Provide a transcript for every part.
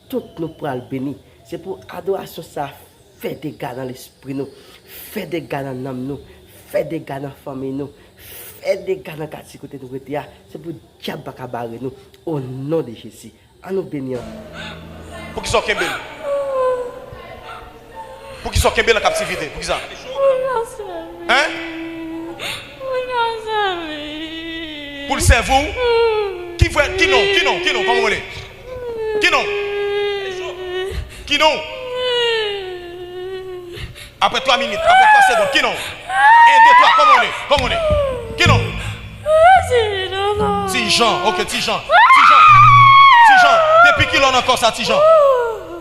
tout nous pral béni. C'est pour adoration ça fait des gars dans l'esprit nous, fait des gars dans l'âme nous, fait des gars dans la famille nous, fait des gars dans le quartier côté nous. C'est pour diable pas barrer nous au nom de Jésus. À nous bénir. Pour qu'ils soient Kembel. Pour qu'ils soient Kembel la captivité. Pour qu'ils soient. Hein? Pour le cerveau. Qui non, comment on est? Qui non? Après 3 minutes, après 3 secondes, qui non? 1, 2, 3, comment on est? Qui non? Tijan, ok, Tijan. Depuis qu'il en a encore ça, Tijan.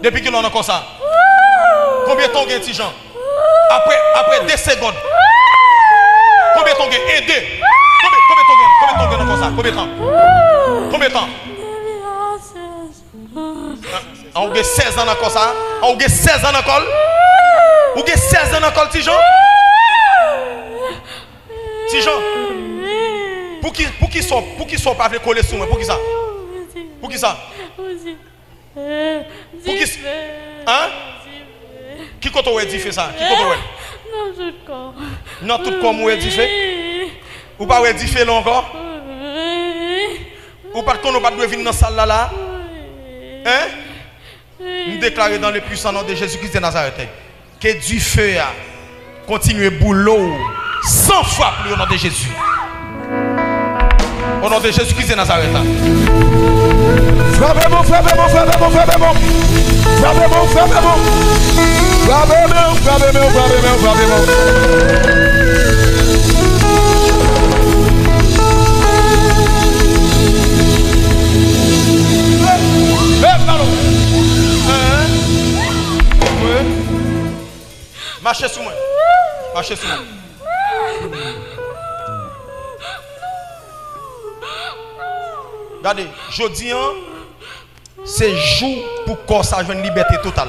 Depuis qu'il en a encore ça. Combien de temps gagne Tijan? Après 2 secondes. Combien de temps gagne? 1, 2. Combien de temps gagne encore ça? Combien de temps? On a 16 ans encore ça. On a 16 ans encore. On a 16 ans encore, Tijan. Pour qui soit pas coller sur moi? Pour qui ça? Pour qui ça? Pour qui? Hein? Qui compte où est fait ça? Qui compte où est? Non, tout corps. Non, tout comme où est fait? Ou pas où est fait là encore? Ou pas qu'on n'a pas de venir dans la salle là? Hein? Nous déclarons dans le puissant nom de Jésus-Christ de Nazareth que du feu continue boulot 100 fois plus au nom de Jésus. Au nom de Jésus-Christ de Nazareth. Frappez-moi. Marchez sur moi. Regardez, jeudi, c'est jour pour qu'on sache une liberté totale.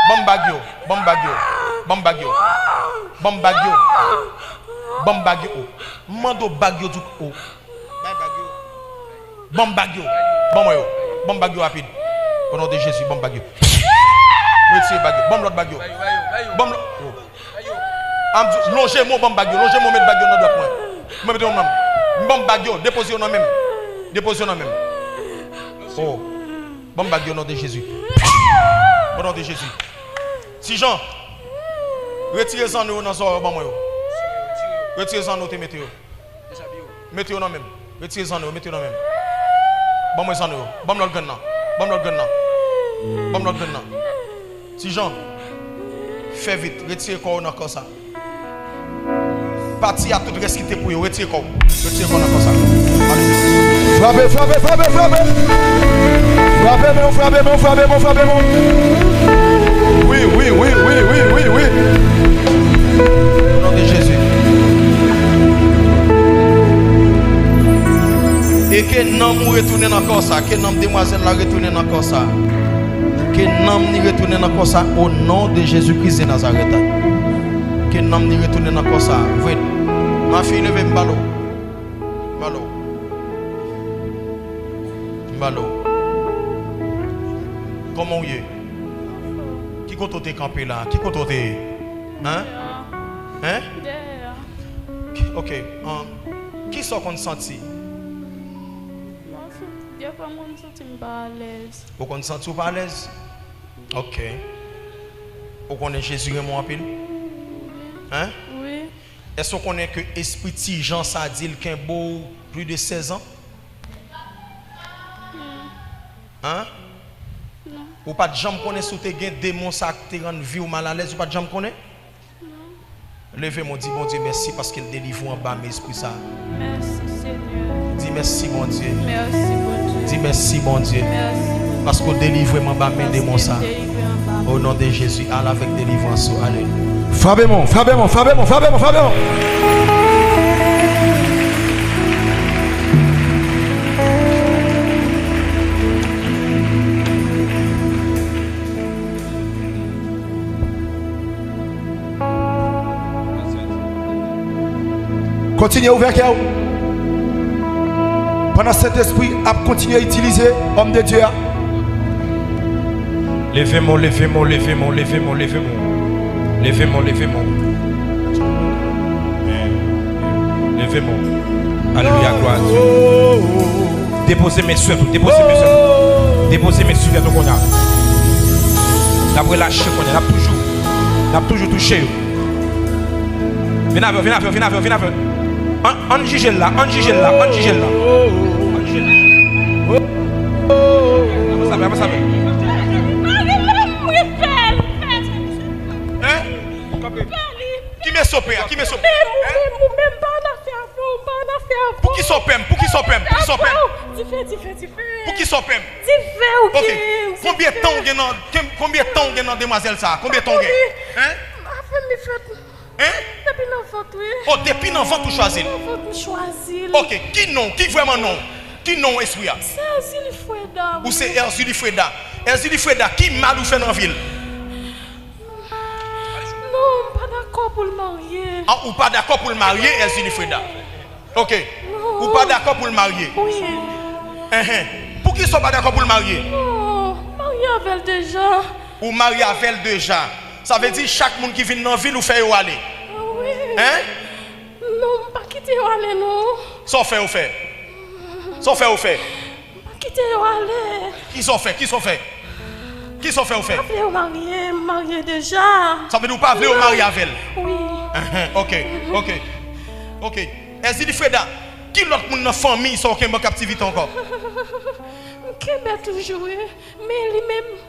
Bambagio. Mando bagio du haut. Bambagio rapide. Au nom de Jésus, bambagio. Retirez bagio. Bam l'autre bagio. Longez-moi bambagio. Longez-moi mettre bagio dans le coin. Moi mettez mon bambagio. Déposez au même. Oh. Bambagio au nom de Jésus. Au nom de Jésus. Si Jean, retirez-en nous dans son bambagio. Retirez-en nous, mettez-vous. Mettez-vous dans même. Retirez-en nous, mettez-vous dans même. Bambagio nous. Bam l'autre gun. Si Jean, fais vite, retirez le corps dans ça. Parti à tout reste qui était pour vous, retirez le corps. Retirez le corps dans ça. Frappez. Frappez-moi. Oui. Au nom de Jésus. Et que nom nous retourne dans ça, que nom demoiselle la retourne dans ça. Que nom ni retourne dans ça au nom de Jésus-Christ de Nazareth. Que nom ni retourne dans ça. Oui. Ma fille levez Mbalo. Comment vous êtes? Qui compte te camper là? Qui compte te? Hein? Ok. Qui sont qu'on senti? Vous qu'on senti pas à l'aise? Ok. Vous connaissez Jésus et moi en pile? Hein? Oui. Est-ce qu'on connaît que l'esprit de Jean ça dit qu'il a beau plus de 16 ans? Hein? Non. Ou pas de jambe connaît sous tes gains démons ça te rend vie ou mal à l'aise ou pas de jambe connaît? Non. Levez-moi, dis bon Dieu merci parce qu'il délivre en bas mes esprits ça. Merci Seigneur. Dis merci bon Dieu. Merci bon Dieu. Dis merci bon Dieu. Merci. Parce qu'on délivre en bas mes démons ça. Au nom de Jésus, allez avec délivrance. Allez. Frappez-moi. Continuez ouvert. Pendant cet esprit a continué à utiliser homme de Dieu. Levez-moi, levez-moi, levez-moi, levez-moi, levez-moi. Levez-moi, levez-moi. Levez-moi. Alléluia, gloire à Dieu. Déposez mes soeurs, déposez mes soeurs. Déposez mes soeurs, donc on a. D'après lâcher, on a toujours touché. Viens avec, viens avec, viens avec, viens avec. On juge là, on juge là, on juge là. Ça va, ça va. Qui me sopé? Qui me sopé? Pour qui sopem? Pour qui sopem? Pour qui sopem? Pour qui sopem? Ok. Combien de temps combien de temps dans demoiselle ça? Combien de temps? Hein? Hein? Oh, depuis l'enfant tu choisis. Ok. Qui non? Qui vraiment non? Qui non esprit? C'est Erzili Freda. Ou c'est Erzili Freda? Erzili Freda, qui mal ou fait dans la ville? Non, pas d'accord pour le marier. Ah, ou pas d'accord pour le marier, Erzili Freda? Ok. Ou pas d'accord pour le marier? Oui. Pour qui sont pas d'accord pour le marier? Non, marié avec elle déjà. Ou marié avec elle déjà. Ça veut dire chaque monde qui vient dans la ville ou fait où aller. Oui. Hein? Non, pas quitter où aller, non. Sans fait ou fait. Sans fait ou fait. Pas quitter où aller. Qui sont fait? Qui sont fait? Qui sont fait ou fait? Appelez au marié déjà. Ça veut dire pas appeler au marié avec elle. Oui. Ok. Est-ce que Freda, qui l'autre monde dans la famille sont en captivité encore? Québec toujours, mais lui-même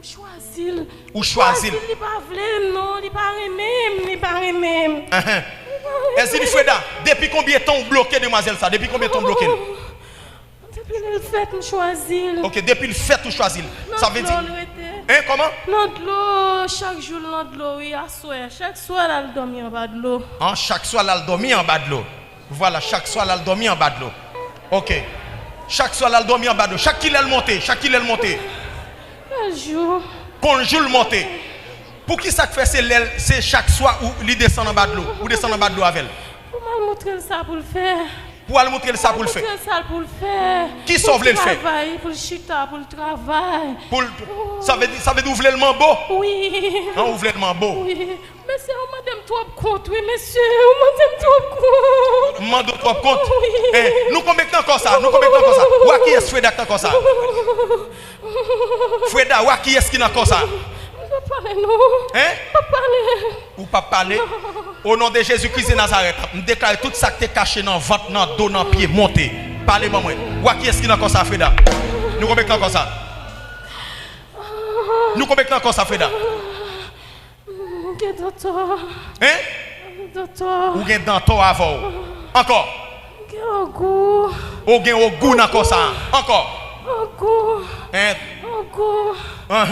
choisit. Ou choisit. Il pas voulu, non, il pas aimé. Est-ce que Freda, depuis combien de temps vous bloquez demoiselle ça? Depuis combien de temps vous bloquez? Depuis le fait, je choisis. Ok, depuis le fait, vous choisissez. Ça veut dire. Hein, comment? L'eau, chaque jour, l'eau, oui, à soir. Chaque soir, elle dormit en bas de l'eau. Chaque soir, elle dormit en bas de l'eau. Voilà, chaque soir, elle dormit en bas de l'eau. Ok. Chaque soir, elle dormit en bas de l'eau. Chaque qu'il elle monté. Un jour. Quand jour le monté. Pour qui ça fait c'est chaque soir où il descend en bas de l'eau. Ou descend en bas de l'eau avec elle. Pour me montrer ça pour le faire. Pour aller montrer ça pour le faire. Qui sauve le faire? Pour le chita, pour le travail. Ça veut dire ouvrir le mambo? Oui. Ouvrir le mambo. Oui. Mais c'est un madame trop compte, oui, monsieur. Un madame trop compte. Madame trop compte? Oui. Nous combien de temps comme ça? Ou qui est Freda comme ça? Freda, ou qui est qui est comme ça? Pas parler, non. Hein? Pas parler. Ou pas parler? Au nom de Jésus-Christ de Nazareth, je déclare tout ça qui est caché dans le ventre, dans le dos, dans le pied, monter. Parlez-moi, moi. Ou qui est qui est comme ça, Freda? Nous combien de temps comme ça? Nous combien de temps comme ça, Freda? Docteur. Hein? Docteur. Ou gen danto avant. Encore. Au goût. Ou gen au goût dans ça. Encore. Au goût. Hein? Au goût. Pas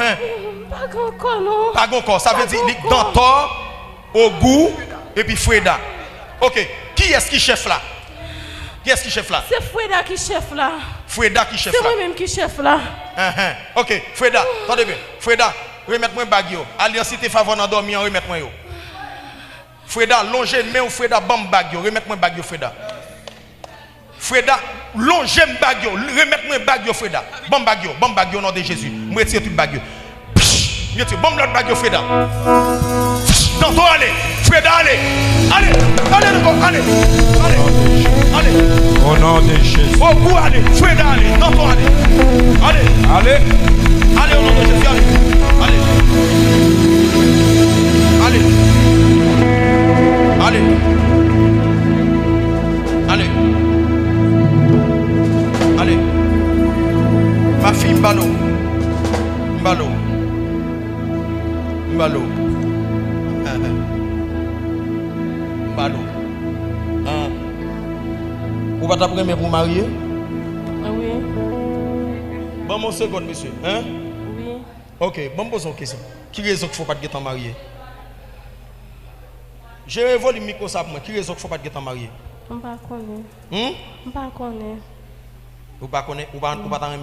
encore, non. Pas encore. Ça veut dire danto, au goût et puis Freda. Ok. Qui est-ce qui chef là? Qui est-ce qui chef là? C'est Freda qui chef là. Freda qui chef là. C'est moi-même qui chef là. Ok. Freda, attendez bien. Freda, remettez-moi un bag yo. Allez, si t'es favor dans dormir, remettez-moi yo. Freda, longez main ou Freda, bam bag yo. Remettez-moi un bag yo, Freda. Freda, longez un bag yo. Remettez-moi un bag yo, Freda. Bam bag yo au nom de Jésus. Je retire tout le bag yo. Bam l'autre bag yo, Freda. Dans toi, allez. Freda, allez. Allez. Au nom de Jésus. Au bout, allez. Freda, allez. Dans toi, allez. Allez, au nom de Jésus, allez. Ma fille, Mbalo. Vous ne pouvez pas pour marier? Oui. Bon, mon second, monsieur. Hein? Oui. Ok, bon, pose une question. Qui raison qu'il ne faut pas te marier? Je révole le micro ça pour moi. Qui raison qu'il ne faut pas te marier? On ne connaît pas. On ne connaît. Vous ne connaissez pas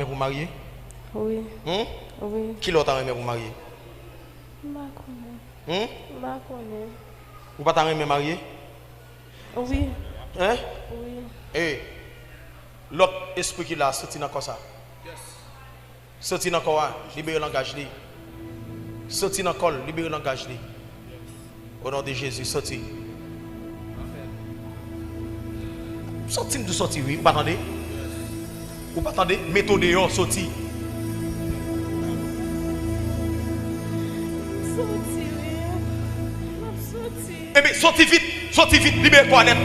pour marier? Oui. Oui. Qui l'autre pour marier? On ne connaît. On ne connaît. Vous ne pouvez pas marier? Oui. Hein? Oui. Eh. L'autre esprit qui l'a sorti dans ça. Sorti dans quoi? Libérer le langage. Sorti dans le col, libérer le langage. Au nom de Jésus, sorti. Sorti de sorti, oui. Vous pas attendez? Vous pas attendez? Méthode dehors, sorti. Eh bien, sorti vite, libère-toi net.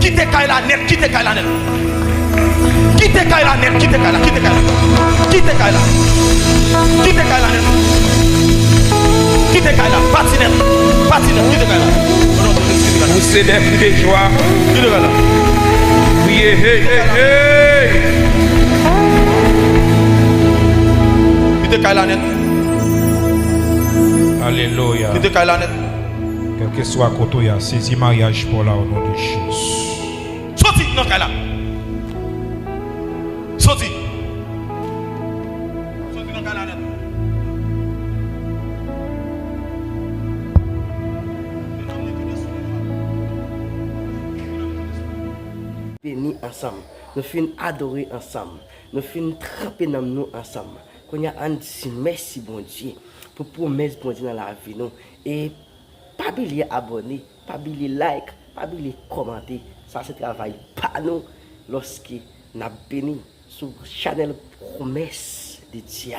Quittez Kaila net, quittez Kaila net. Quittez Kaila net, quittez Kaila, quittez Kaila. Quittez Kaila. Quittez Kaila net. Quittez Kaila, parti net, quittez Kaila. Vous c'est des cris de joie. Quittez Kaila. Oui, hey. Quittez Kaila net. Alléluia. Quittez Kaila net. Quel que soit côté, saisis mariage pour la au nom de Jésus. Sorti dans Kaila. Sorti dans Kaila net. Bénis ensemble, nous finissons adorer ensemble, nous finissons tremper dans nous ensemble. Qu'on y a un dit merci bon Dieu pour promesse bon Dieu dans la vie nous et pas oublier abonner, pas oublier like, pas oublier commenter. Ça c'est travail pas nous lorsque nous béni sur channel promesse de Dieu.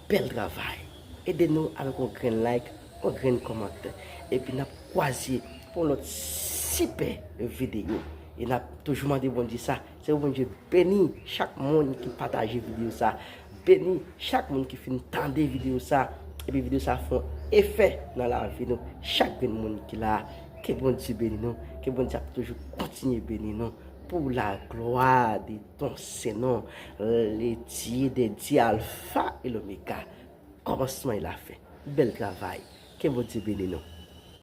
Bel travail. Aidez-nous avec un grand like, un grand commentaire et puis nous croiser pour notre super vidéo. Et n'a toujours demandé bon Dieu ça. C'est bon Dieu béni chaque monde qui partage vidéo ça. Béni chaque monde qui fait entendre vidéo ça. Et puis vidéo ça font effet dans la vie nous. Chaque monde qui là, que bon Dieu béni nous, que bon Dieu toujours continuer béni nous pour la gloire de ton Seigneur, les dieux des dieux alpha et l'oméga. Commencement il a fait. Bel travail. Que bon Dieu béni nous.